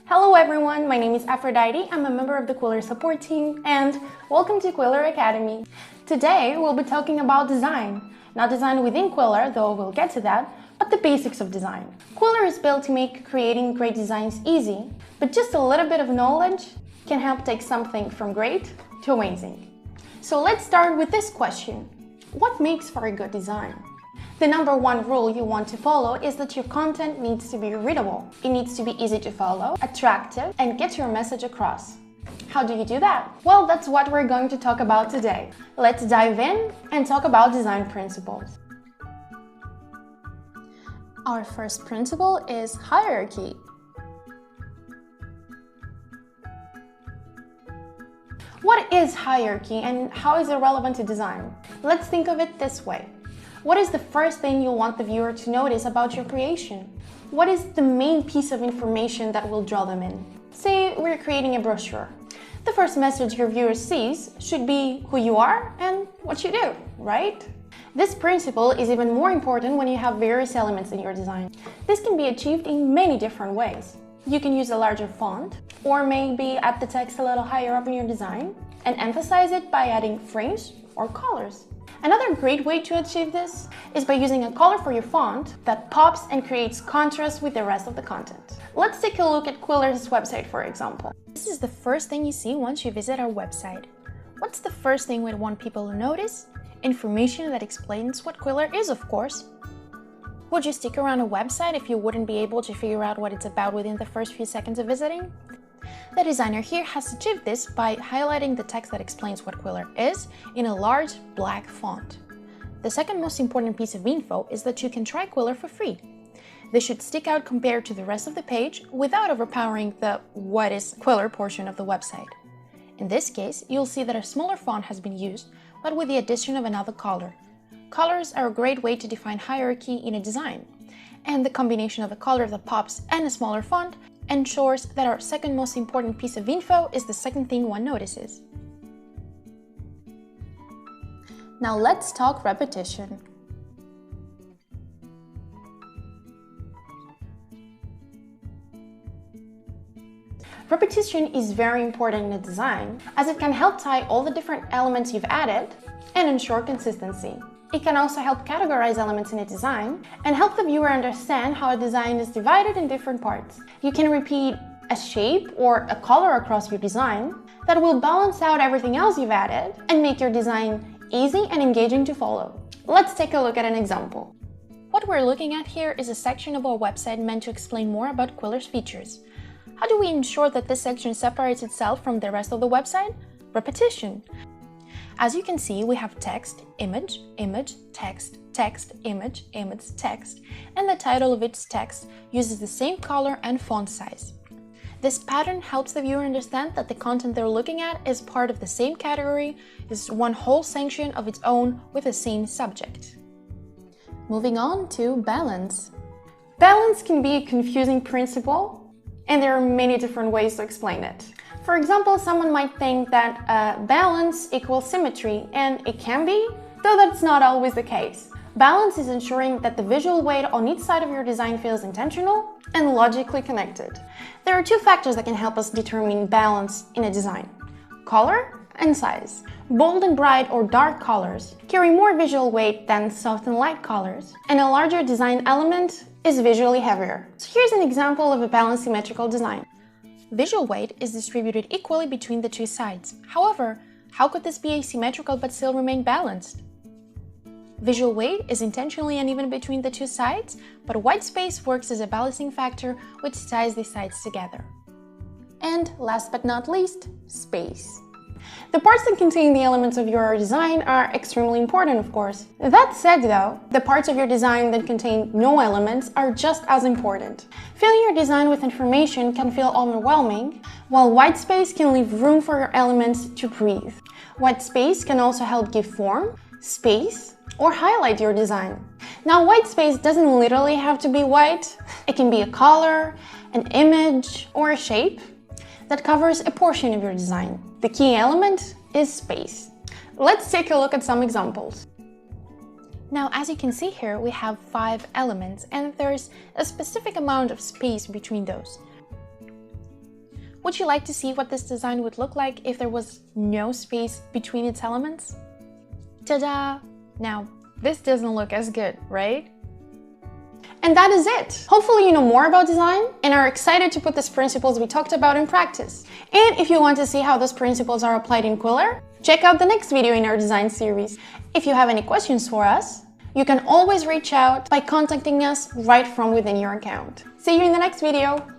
Hello everyone, my name is Aphrodite. I'm a member of the Qwilr support team and welcome to Qwilr Academy. Today we'll be talking about design. Not design within Qwilr, though we'll get to that, but the basics of design. Qwilr is built to make creating great designs easy, but just a little bit of knowledge can help take something from great to amazing. So let's start with this question. What makes for a good design? The number one rule you want to follow is that your content needs to be readable. It needs to be easy to follow, attractive, and get your message across. How do you do that? Well, that's what we're going to talk about today. Let's dive in and talk about design principles. Our first principle is hierarchy. What is hierarchy and how is it relevant to design? Let's think of it this way. What is the first thing you want the viewer to notice about your creation? What is the main piece of information that will draw them in? Say we're creating a brochure. The first message your viewer sees should be who you are and what you do, right? This principle is even more important when you have various elements in your design. This can be achieved in many different ways. You can use a larger font, or maybe add the text a little higher up in your design, and emphasize it by adding frames or colors. Another great way to achieve this is by using a color for your font that pops and creates contrast with the rest of the content. Let's take a look at Qwilr's website, for example. This is the first thing you see once you visit our website. What's the first thing we want people to notice? Information that explains what Qwilr is, of course. Would you stick around a website if you wouldn't be able to figure out what it's about within the first few seconds of visiting? The designer here has achieved this by highlighting the text that explains what Qwilr is in a large black font. The second most important piece of info is that you can try Qwilr for free. This should stick out compared to the rest of the page without overpowering the "What is Qwilr" portion of the website. In this case, you'll see that a smaller font has been used, but with the addition of another color. Colors are a great way to define hierarchy in a design, and the combination of a color that pops and a smaller font ensures that our second most important piece of info is the second thing one notices. Now let's talk repetition. Repetition is very important in a design, as it can help tie all the different elements you've added and ensure consistency. It can also help categorize elements in a design and help the viewer understand how a design is divided in different parts. You can repeat a shape or a color across your design that will balance out everything else you've added and make your design easy and engaging to follow. Let's take a look at an example. What we're looking at here is a section of our website meant to explain more about Qwilr's features. How do we ensure that this section separates itself from the rest of the website? Repetition. As you can see, we have text, image, image, text, text, image, image, text, and the title of each text uses the same color and font size. This pattern helps the viewer understand that the content they're looking at is part of the same category, is one whole section of its own with the same subject. Moving on to balance. Balance can be a confusing principle, and there are many different ways to explain it. For example, someone might think that balance equals symmetry, and it can be, though that's not always the case. Balance is ensuring that the visual weight on each side of your design feels intentional and logically connected. There are two factors that can help us determine balance in a design: color and size. Bold and bright or dark colors carry more visual weight than soft and light colors, and a larger design element is visually heavier. So here's an example of a balanced symmetrical design. Visual weight is distributed equally between the two sides. However, how could this be asymmetrical but still remain balanced? Visual weight is intentionally uneven between the two sides, but white space works as a balancing factor which ties these sides together. And last but not least, space. The parts that contain the elements of your design are extremely important, of course. That said, though, the parts of your design that contain no elements are just as important. Filling your design with information can feel overwhelming, while white space can leave room for your elements to breathe. White space can also help give form, space, or highlight your design. Now, white space doesn't literally have to be white. It can be a color, an image, or a shape that covers a portion of your design. The key element is space. Let's take a look at some examples. Now, as you can see here, we have 5 elements and there's a specific amount of space between those. Would you like to see what this design would look like if there was no space between its elements? Ta-da! Now, this doesn't look as good, right? And that is it! Hopefully you know more about design and are excited to put these principles we talked about in practice. And if you want to see how those principles are applied in Qwilr, check out the next video in our design series. If you have any questions for us, you can always reach out by contacting us right from within your account. See you in the next video!